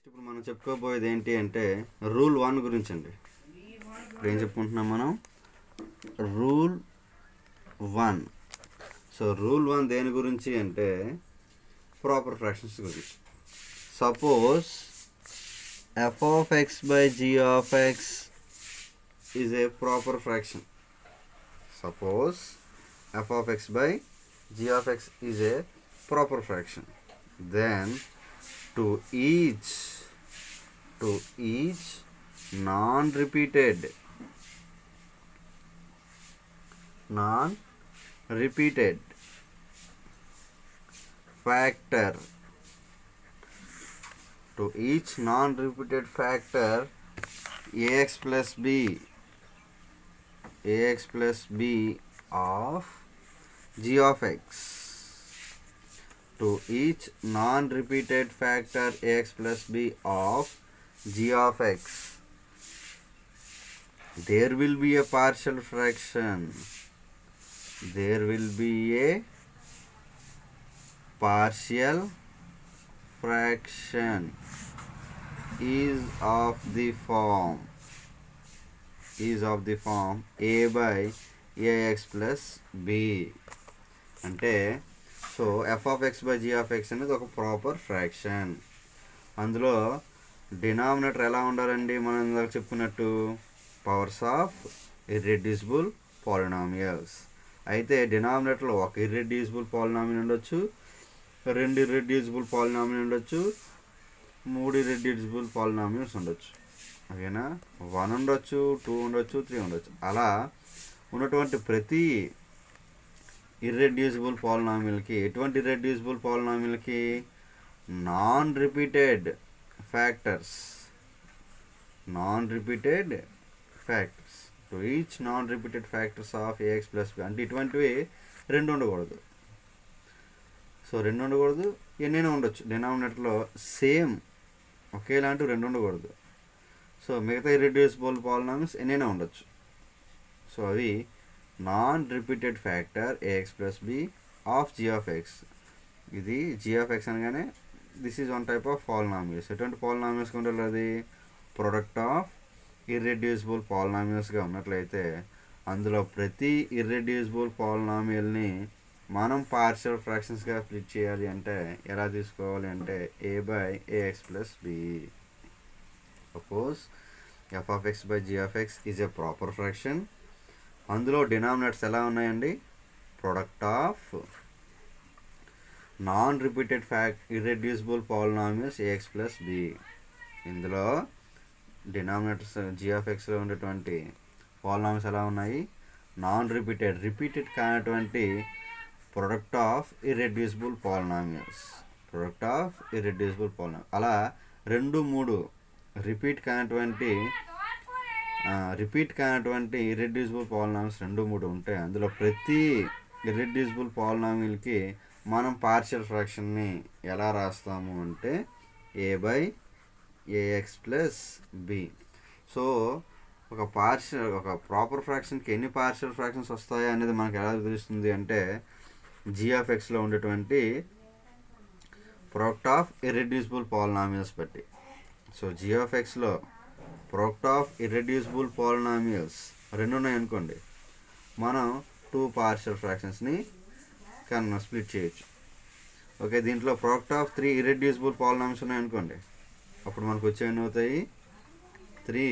ఇప్పుడు మనం చెప్పుకోబోయేది ఏంటి అంటే రూల్ 1 గురించి అండి. ఇప్పుడు ఏం చెప్పుకుంటున్నాం మనం? రూల్ 1. సో రూల్ 1 దేని గురించి అంటే ప్రాపర్ ఫ్రాక్షన్స్ గురించి. Suppose f of x by g of x is a proper fraction. Suppose f of x by g of x is a proper fraction. Then to each non-repeated factor, to each non-repeated factor ax plus b of g of x, to each non-repeated factor ax plus b of g of x, there will be a partial fraction. There will be a partial fraction is of the form a by ax plus b. అంటే so f of x by g of x అనేది ఒక proper fraction. అందులో denominator ఎలా ఉండాలండి? మనం ఇందాక చెప్పుకున్నట్టు powers of irreducible polynomials. అయితే డినామినేటర్లో ఒక ఇర్రెడ్యూసిబుల్ పాలినామియల్ ఉండొచ్చు, 2 ఇర్రెడ్యూసిబుల్ పాలినామియల్ ఉండొచ్చు, 3 ఇర్రెడ్యూసిబుల్ పాలినామియల్స్ ఉండొచ్చు. ఓకేనా? 1 ఉండొచ్చు, 2 ఉండొచ్చు, 3 ఉండొచ్చు. అలా ఉన్నటువంటి ప్రతి ఇర్రెడ్యూసిబుల్ పాలినామియల్కి, ఎటువంటి ఇర్రెడ్యూసిబుల్ పాలినామియల్కి? Non repeated factors to each non repeated factors of a x plus b. అంటే ఇటువంటివి 2 ఉండకూడదు. సో 2 ఉండకూడదు, ఎన్నైనా ఉండొచ్చు. డినామినేటర్లో సేమ్ ఒకేలాంటివి 2 ఉండకూడదు. సో మిగతా ఇర్రెడ్యూసిబుల్ పాలినామియల్స్ ఎన్నైనా ఉండొచ్చు. సో అవి non repeated factor a x plus b of g of x. ఇది జీ ఆఫ్ ఎక్స్ అనగానే this is one type of polynomials. ఎటువంటి పాలినామియల్స్గా ఉండాలి? అది ప్రొడక్ట్ ఆఫ్ ఇర్రెడ్యూసిబుల్ పాలినామియల్స్గా ఉన్నట్లయితే అందులో ప్రతి ఇర్రెడ్యూసిబుల్ పాలినామియల్ని మనం పార్షియల్ ఫ్రాక్షన్స్గా స్ప్లిట్ చేయాలి. అంటే ఎలా తీసుకోవాలి అంటే a by a x plus b. Suppose f of x by g of x is a proper fraction. అందులో డినామినేటర్స్ ఎలా ఉన్నాయండి? Product of non repeated irreducible polynomials a x plus b. ఇందులో డినామినేటర్స్ జీ ఆఫ్ ఎక్స్లో ఉండేటువంటి పాలినామియల్స్ ఎలా ఉన్నాయి? Non repeated కానటువంటి product of irreducible polynomials. అలా 2, 3 రిపీట్ కానటువంటి ఇర్రెడ్యూసిబుల్ పాలినామియల్స్ 2, 3 ఉంటాయి. అందులో ప్రతి ఇర్రెడ్యూసిబుల్ పాలినామియల్కి మనం పార్షియల్ ఫ్రాక్షన్ని ఎలా రాస్తాము అంటే a by a x plus b. So ఒక ప్రాపర్ ఫ్రాక్షన్కి ఎన్ని పార్షియల్ ఫ్రాక్షన్స్ వస్తాయి అనేది మనకు ఎలా తెలుస్తుంది అంటే జీ ఆఫ్ ఎక్స్లో ఉండేటువంటి ప్రొడక్ట్ ఆఫ్ ఇర్రెడ్యూసిబుల్ పాలినామియల్స్ బట్టి. సో జీ ఆఫ్ ఎక్స్లో ప్రొడక్ట్ ఆఫ్ ఇర్రెడ్యూసిబుల్ పాలినామియల్స్ 2 ఉన్నాయి అనుకోండి, మనం 2 పార్షియల్ ఫ్రాక్షన్స్ని స్ప్లిట్ చేయొచ్చు. ఓకే, దీంట్లో ప్రొడక్ట్ ఆఫ్ 3 ఇర్రెడ్యూసిబుల్ పాలినామియల్స్ ఉన్నాయి అనుకోండి, అప్పుడు మనకు వచ్చేవి అవుతాయి 3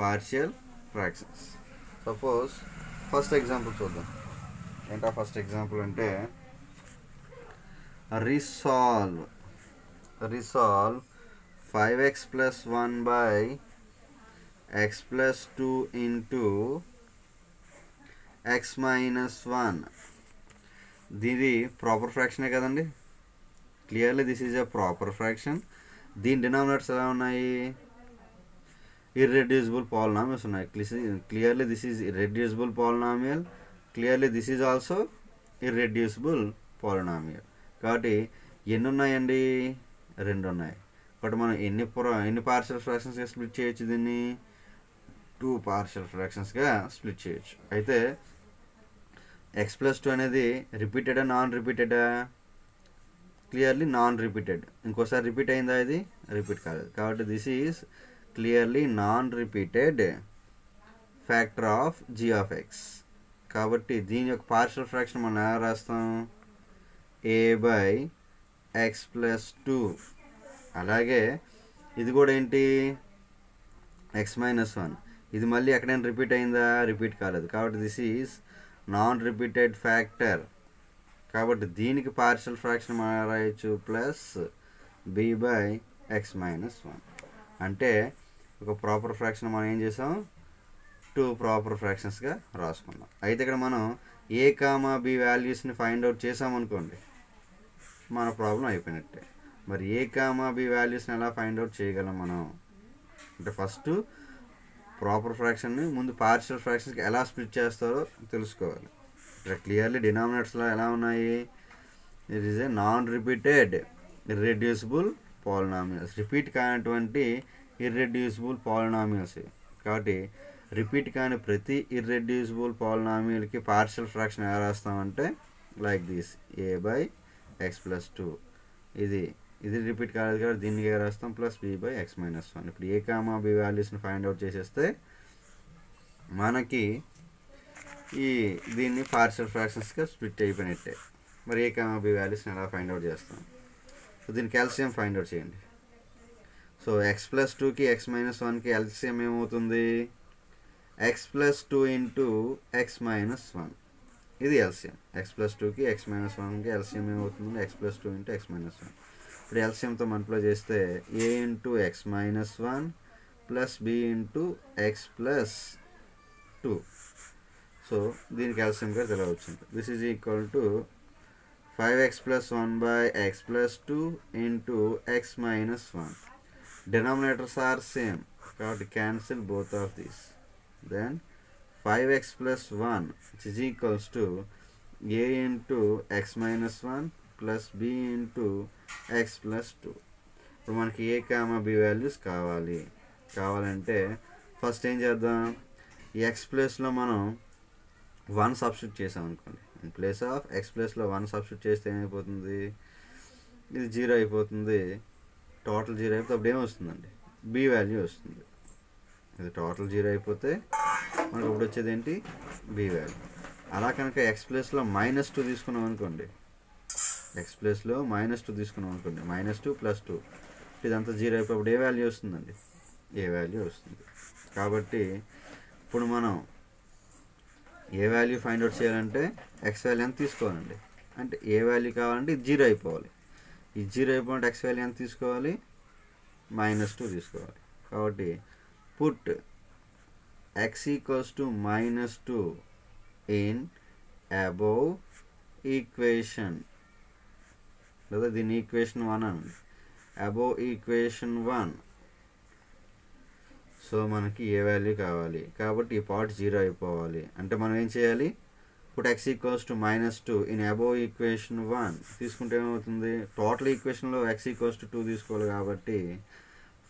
partial fractions. Suppose first example చూద్దాం. ఏంటా ఫస్ట్ ఎగ్జాంపుల్ అంటే resolve 5x plus 1 by x plus 2 into x minus 1. Didi proper ఫ్రాక్షనే కదండి. Clearly this is a proper fraction. దీని డినామినేటర్స్ ఎలా ఉన్నాయి? ఇర్రెడ్యూసిబుల్ పాలినామియల్స్ ఉన్నాయి. Clearly this is irreducible polynomial. Clearly this is also irreducible polynomial. కాబట్టి ఎన్ని ఉన్నాయండి? 2 ఉన్నాయి. కాబట్టి మనం ఎన్ని పార్షియల్ ఫ్రాక్షన్స్గా స్ప్లిట్ చేయొచ్చు? దీన్ని 2 పార్షియల్ ఫ్రాక్షన్స్గా స్ప్లిట్ చేయొచ్చు. అయితే x+2 అనేది రిపీటెడా నాన్ రిపీటెడా? Clearly non repeated. ఇంకోసారి రిపీట్ అయిందా, ఇది రిపీట్ కాలేదు. కాబట్టి this is clearly non repeated factor of g of x. కాబట్టి దీని యొక్క పార్షియల్ ఫ్రాక్షన్ మనం ఎలా రాస్తాం, ఏ బై ఎక్స్ ప్లస్ 2. అలాగే ఇది కూడా ఏంటి, ఎక్స్ మైనస్ 1. ఇది మళ్ళీ ఎక్కడైనా రిపీట్ అయిందా, రిపీట్ కాలేదు. కాబట్టి this is non repeated factor. కాబట్టి దీనికి పార్షియల్ ఫ్రాక్షన్ మనం రాయొచ్చు plus b by x minus 1. అంటే ఒక ప్రాపర్ ఫ్రాక్షన్ మనం ఏం చేసాం, 2 ప్రాపర్ ఫ్రాక్షన్స్గా రాసుకున్నాం. అయితే ఇక్కడ మనం ఏ కామా బి వాల్యూస్ని ఫైండ్ అవుట్ చేసామనుకోండి, మన ప్రాబ్లం అయిపోయినట్టే. మరి ఏ కామా బి వాల్యూస్ని ఎలా ఫైండ్ అవుట్ చేయగలం మనం అంటే, ఫస్ట్ ప్రాపర్ ఫ్రాక్షన్ని ముందు పార్షియల్ ఫ్రాక్షన్స్కి ఎలా స్ప్లిట్ చేస్తారో తెలుసుకోవాలి. ఇక్కడ క్లియర్లీ డినామినేటర్స్లో ఎలా ఉన్నాయి, it is a non repeated irreducible polynomials. Repeat కానటువంటి ఇర్రెడ్యూసిబుల్ పాలినామియల్స్. కాబట్టి రిపీట్ కాని ప్రతి ఇర్రెడ్యూసిబుల్ పాలినామియల్కి పార్షియల్ ఫ్రాక్షన్ ఎలా రాస్తామంటే like this, a by x plus 2. ఇది రిపీట్ కాలేదు కాబట్టి దీనికి రాస్తాం plus b by x minus 1. ఇప్పుడు ఏ కామా బి వాల్యూస్ని ఫైండ్ అవుట్ చేసేస్తే మనకి దీన్ని పార్షియల్ ఫ్రాక్షన్స్గా స్ప్లిట్ అయిపోయినట్టే. మరి ఏ కామా బి వాల్యూస్ని ఎలా ఫైండ్ అవుట్ చేస్తాం, సో దీనికి ఎల్సిఎం ఫైండ్ అవుట్ చేయండి. సో ఎక్స్ ప్లస్ 2కి ఎక్స్ మైనస్ 1కి ఎల్సిఎం ఏమవుతుంది, x plus 2 into x minus 1. ఇది ఎల్సిఎం. ఎక్స్ ప్లస్ 2కి ఎక్స్ మైనస్ 1కి ఎల్సిఎం ఏమవుతుంది, x plus 2 into x minus 1. ఇప్పుడు ఎల్సిఎంతో మల్టిప్లై చేస్తే A into x minus 1 plus B into x plus 2. So దీనికి ఎల్సిఎం గారు ఇలా వచ్చింది. This is equal to 5x plus 1 by x plus 2 into x minus 1. Denominators are same కాబట్టి cancel both of these. Then 5x plus 1 which is equals to a into x minus 1 plus B into x plus 2. ఇప్పుడు మనకి a comma b values కావాలంటే first ఏం చేద్దాం, ఈ X ప్లేస్లో మనం 1 substitute చేసాం అనుకోండి. ఇన్ ప్లేస్ ఆఫ్ ఎక్స్ ప్లేస్లో 1 సబ్స్టిట్యూట్ చేస్తే ఏమైపోతుంది, ఇది 0 అయిపోతుంది. టోటల్ 0 అయిపోతే అప్పుడు ఏమొస్తుందండి, బి వాల్యూ వస్తుంది. ఇది టోటల్ 0 అయిపోతే మనకు అప్పుడు వచ్చేది ఏంటి, బి వాల్యూ. అలా కనుక ఎక్స్ ప్లేస్లో -2 తీసుకున్నాం అనుకోండి, ఎక్స్ ప్లేస్లో -2 తీసుకున్నాం అనుకోండి, -2 ప్లస్ 2, ఇదంతా 0 అయిపోయి ఏ వాల్యూ వస్తుందండి, ఏ వాల్యూ వస్తుంది. కాబట్టి ఇప్పుడు మనం ఏ వాల్యూ ఫైండ్ అవుట్ చేయాలంటే ఎక్స్ వాల్యూ ఎంత తీసుకోవాలండి, అంటే ఏ వాల్యూ కావాలంటే ఇది 0 అయిపోవాలి. ఈ 0 అయిపోవాలంటే ఎక్స్ వాల్యూ ఎంత తీసుకోవాలి, -2 తీసుకోవాలి. కాబట్టి put x equals to -2 in above equation, లేదా దీని ఈక్వేషన్ 1 అండి, అబోవ్ ఈక్వేషన్ 1. సో మనకి ఏ వాల్యూ కావాలి కాబట్టి ఈ పార్ట్ 0 అయిపోవాలి. అంటే మనం ఏం చేయాలి, put x equals to -2 in above equation 1 తీసుకుంటే ఏమవుతుంది, టోటల్ ఈక్వేషన్లో x ఈక్వల్స్ టు 2 తీసుకోవాలి కాబట్టి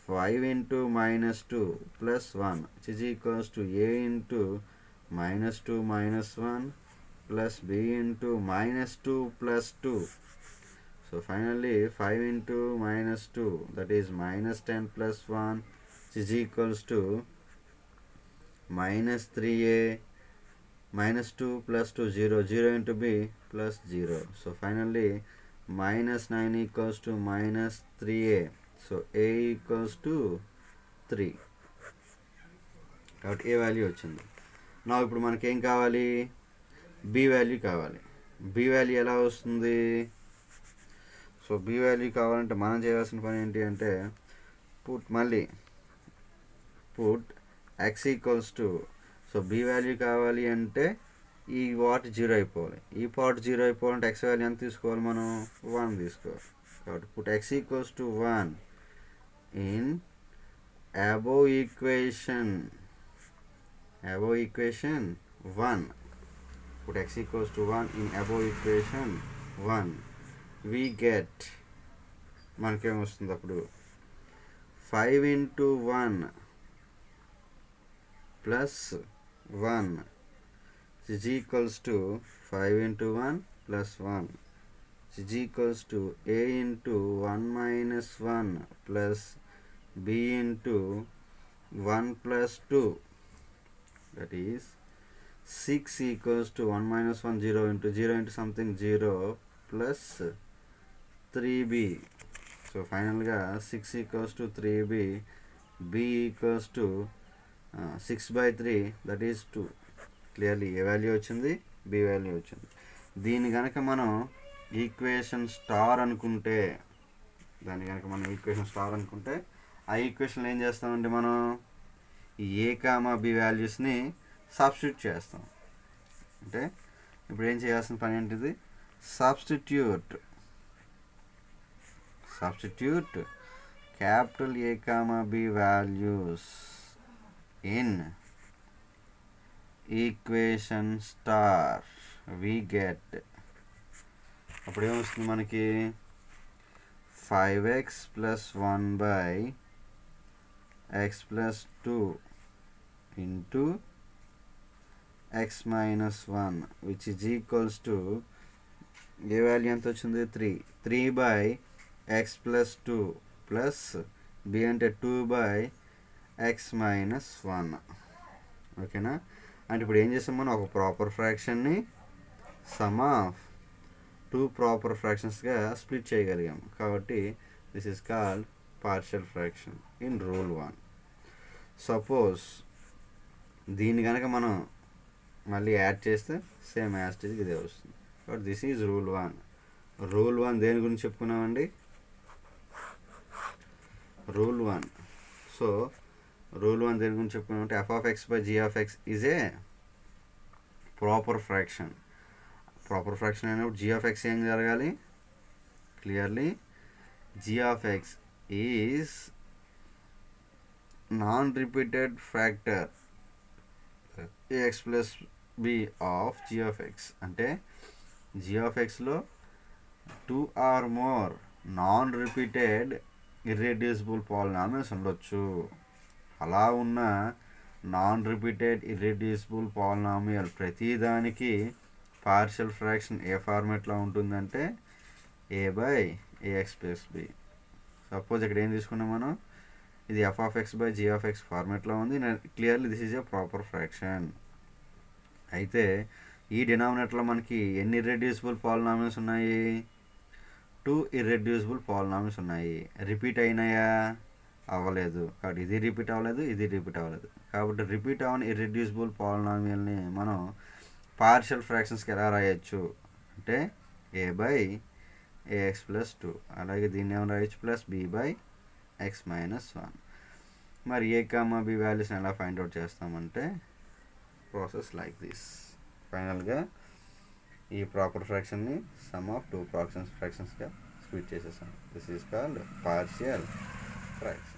5 into -2 plus 1 which is equals to a into -2 minus 1 plus b into -2 plus 2. So finally 5 into -2 that is -10 plus 1 which is equals to -3a -2 plus 2 0 0 into b plus 0. So finally -9 equals to -3a. So a equals to 3. కాబట్టి ఏ value వచ్చింది. నా ఇప్పుడు మనకేం కావాలి, B value కావాలి. B value ఎలా వస్తుంది, so b value కావాలంటే మనం చేయాల్సిన పని ఏంటి అంటే put x equals to, so b value కావాలి అంటే ఈ పార్ట్ 0 అయిపోవాలి. ఈ పార్ట్ 0 అయిపోవాలంటే ఎక్స్ వాల్యూ ఎంత తీసుకోవాలి, మనం 1 తీసుకోవాలి. కాబట్టి put x equals to 1 in above equation 1. Put x equals to 1 in above equation 1. We get మనకేం వస్తుంది అప్పుడు 5 into 1 plus 1 is equals to 5 into 1 plus 1 is equals to a into 1 minus 1 plus b into 1 plus 2, that is 6 equals to 1 minus 1 0 into something 0 plus 3b. So final ga 6 equals to 3b, b equals to 6 by 3, that is 2. Clearly A value వచ్చింది, B value వచ్చింది. దీన్ని కనుక మనం equation star అనుకుంటే, ఆ ఈక్వేషన్లో ఏం చేస్తామంటే మనం ఈ ఏ కామా బి వాల్యూస్ని సబ్స్టిట్యూట్ చేస్తాం. అంటే ఇప్పుడు ఏం చేయాల్సిన పని ఏంటిది, substitute capital a comma b values in equation star, we get, అప్పుడు ఏమొస్తుంది మనకి 5x plus 1 by x plus 2 into x minus 1 which is equals to A value ఎంత వచ్చింది 3 by x plus 2 plus b అంటే 2 by x minus 1. ఓకేనా. అంటే ఇప్పుడు ఏం చేస్తాం మనం, ఒక ప్రాపర్ ఫ్రాక్షన్ని సమ్ ఆఫ్ 2 ప్రాపర్ ఫ్రాక్షన్స్గా స్ప్లిట్ చేయగలిగాం. కాబట్టి this is called partial fraction in rule 1. Suppose దీన్ని కనుక మనం మళ్ళీ యాడ్ చేస్తే సేమ్ యాస్టేజ్ ఇదే వస్తుంది. కాబట్టి దిస్ ఈజ్ రూల్ 1. రూల్ 1 దేని గురించి చెప్పుకున్నామండి, రూల్ 1. సో రూల్ 1 దేని గురించి చెప్పుకున్నామంటే f of x by g of x is a proper fraction. Proper fraction అయినప్పుడు g of x ఏం జరగాలి, clearly g of x is non repeated factor ax plus b of g of x. అంటే g of xలో 2 or more non repeated irreducible polynomials ఉండొచ్చు. అలా ఉన్న non repeated irreducible polynomial ప్రతిదానికి partial fraction ఏ ఫార్మేట్లో ఉంటుందంటే a by ax plus b. Suppose ఇక్కడ ఏం తీసుకున్నాం మనం, ఇది f of x by g of x ఫార్మేట్లో ఉంది. Clearly this is a proper fraction. అయితే ఈ డినామినేటర్లో మనకి ఎన్ని ఇర్రెడ్యూసిబుల్ పాలినామియల్స్ ఉన్నాయి, 2 ఇర్రెడ్యూసిబుల్ పాలినామియల్స్ ఉన్నాయి. రిపీట్ అయినాయా, అవ్వలేదు. కాబట్టి ఇది రిపీట్ అవ్వలేదు, ఇది రిపీట్ అవ్వలేదు. కాబట్టి రిపీట్ అవ్వని ఇర్రెడ్యూసిబుల్ పాలినామియల్ని మనం పార్షియల్ ఫ్రాక్షన్స్కి ఎలా రాయొచ్చు అంటే a by ax plus 2, అలాగే దీన్ని ఏమైనా రాయొచ్చు plus b by x minus 1. మరి ఏ కామా బి వాల్యూస్ని ఎలా ఫైండ్ అవుట్ చేస్తామంటే ప్రాసెస్ లైక్ దిస్. ఫైనల్గా ఈ ప్రాపర్ ఫ్రాక్షన్ని సమ్ ఆఫ్ 2 ఫ్రాక్షన్స్గా స్ప్లిట్ చేసేసాం. This is called partial fraction.